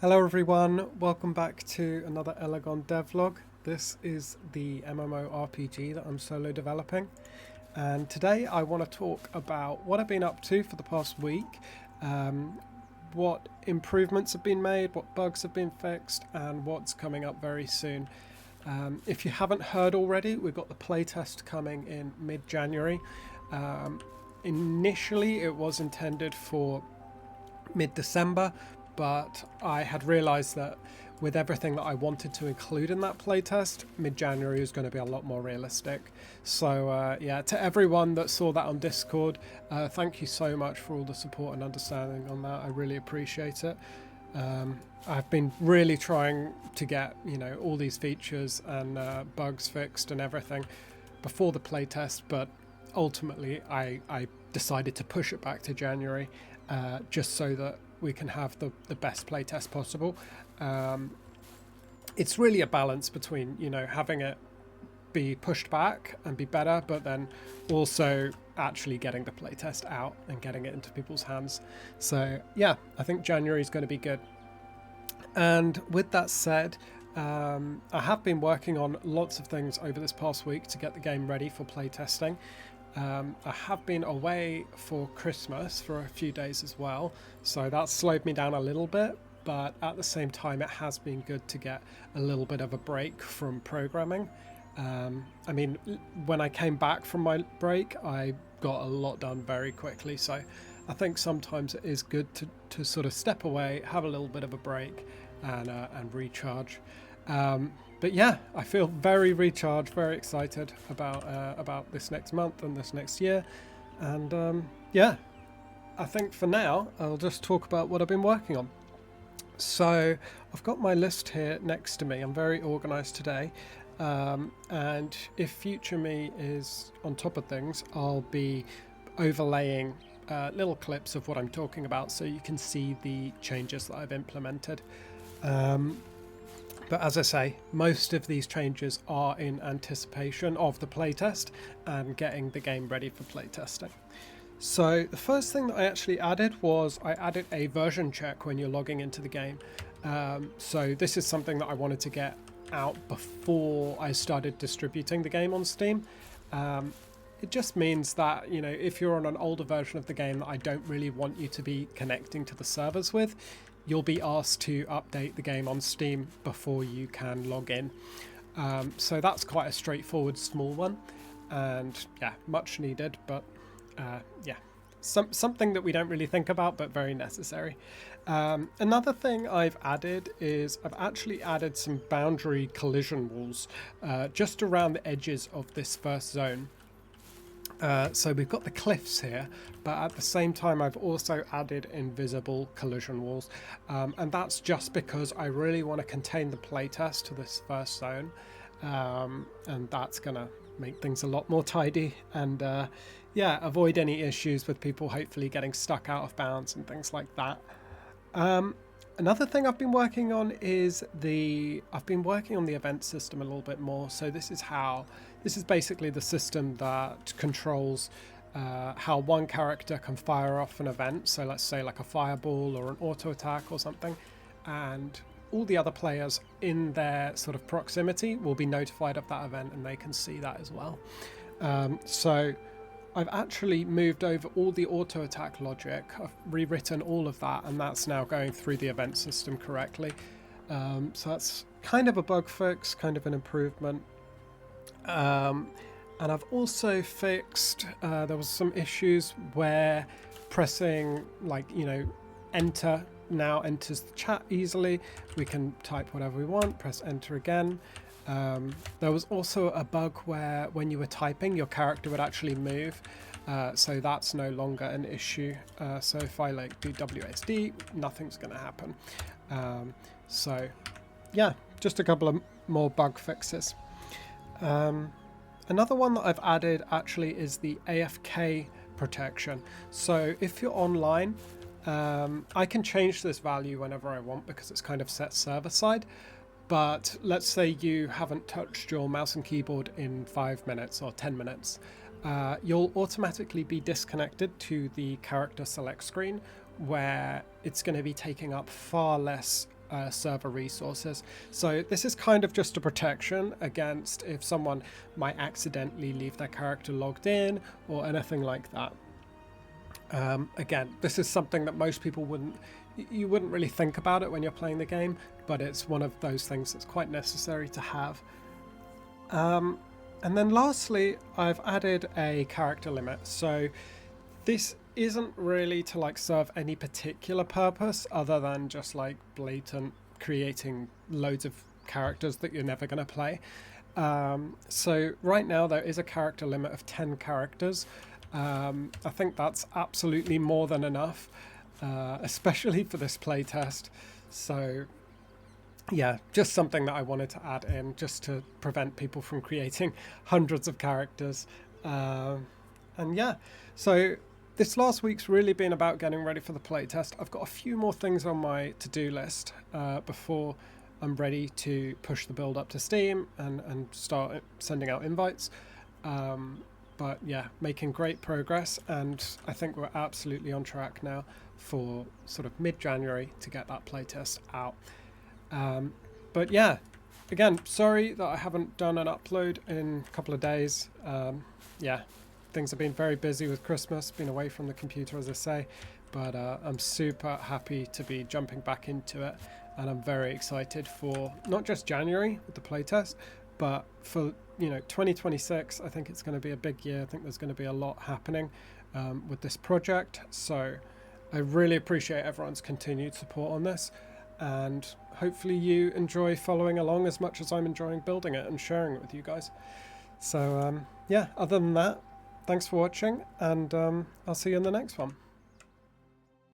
Hello everyone, welcome back to another Elegon devlog. This is the MMORPG that I'm solo developing, and today I want to talk about what I've been up to for the past week, what improvements have been made, what bugs have been fixed, and what's coming up very soon. If you haven't heard already, we've got the playtest coming in mid-January. Initially it was intended for mid-December, but I had realised that with everything that I wanted to include in that playtest, mid-January is going to be a lot more realistic. So yeah, to everyone that saw that on Discord, thank you so much for all the support and understanding on that. I really appreciate it. I've been really trying to get, all these features and bugs fixed and everything before the playtest, but ultimately I decided to push it back to January, just so that we can have the best playtest possible. It's really a balance between, having it be pushed back and be better, but then also actually getting the playtest out and getting it into people's hands. So yeah, I think January is going to be good. And with that said, I have been working on lots of things over this past week to get the game ready for playtesting. I have been away for Christmas for a few days as well, so that slowed me down a little bit, but at the same time it has been good to get a little bit of a break from programming. I mean, when I came back from my break, I got a lot done very quickly, so I think sometimes it is good to sort of step away, have a little bit of a break, and recharge. But yeah, I feel very recharged, very excited about this next month and this next year. And yeah, I think for now, I'll just talk about what I've been working on. So I've got my list here next to me. I'm very organized today. And if future me is on top of things, I'll be overlaying little clips of what I'm talking about so you can see the changes that I've implemented. But as I say, most of these changes are in anticipation of the playtest and getting the game ready for playtesting. So the first thing that I actually added was I added a version check when you're logging into the game. So this is something that I wanted to get out before I started distributing the game on Steam. It just means that, if you're on an older version of the game that I don't really want you to be connecting to the servers with, you'll be asked to update the game on Steam before you can log in. So that's quite a straightforward small one, and yeah, much needed, but yeah, something that we don't really think about, but very necessary. Another thing I've added is I've actually added some boundary collision walls just around the edges of this first zone. So we've got the cliffs here, but at the same time I've also added invisible collision walls, and that's just because I really want to contain the playtest to this first zone, and that's gonna make things a lot more tidy and yeah, avoid any issues with people hopefully getting stuck out of bounds and things like that. Another thing I've been working on is the event system a little bit more. So this is basically the system that controls how one character can fire off an event. So let's say like a fireball or an auto attack or something, and all the other players in their sort of proximity will be notified of that event and they can see that as well. So I've actually moved over all the auto attack logic. I've rewritten all of that, and that's now going through the event system correctly. So that's kind of a bug fix, kind of an improvement. And I've also fixed, there was some issues where pressing enter now enters the chat easily. We can type whatever we want, press enter again. There was also a bug where when you were typing, your character would actually move, so that's no longer an issue. So if I do WSD, nothing's going to happen. So yeah, just a couple of more bug fixes. Another one that I've added actually is the AFK protection. So if you're online, I can change this value whenever I want because it's kind of set server side. But let's say you haven't touched your mouse and keyboard in 5 minutes or 10 minutes. You'll automatically be disconnected to the character select screen, where it's going to be taking up far less server resources. So this is kind of just a protection against if someone might accidentally leave their character logged in or anything like that. Again, this is something that most people wouldn't really think about it when you're playing the game, but it's one of those things that's quite necessary to have. And then lastly, I've added a character limit. So this isn't really to like serve any particular purpose other than just like blatant creating loads of characters that you're never going to play. So right now there is a character limit of 10 characters. I think that's absolutely more than enough, especially for this playtest. So yeah, just something that I wanted to add in just to prevent people from creating hundreds of characters. And yeah, so this last week's really been about getting ready for the playtest. I've got a few more things on my to-do list before I'm ready to push the build up to Steam and start sending out invites. But yeah, making great progress, and I think we're absolutely on track now for sort of mid-January to get that playtest out. But yeah, again, sorry that I haven't done an upload in a couple of days. Yeah, things have been very busy with Christmas, been away from the computer, as I say, but I'm super happy to be jumping back into it, and I'm very excited for not just January with the playtest, but for 2026. I think it's going to be a big year. I think there's going to be a lot happening with this project, so I really appreciate everyone's continued support on this, and hopefully you enjoy following along as much as I'm enjoying building it and sharing it with you guys. So yeah, other than that, thanks for watching, and I'll see you in the next one.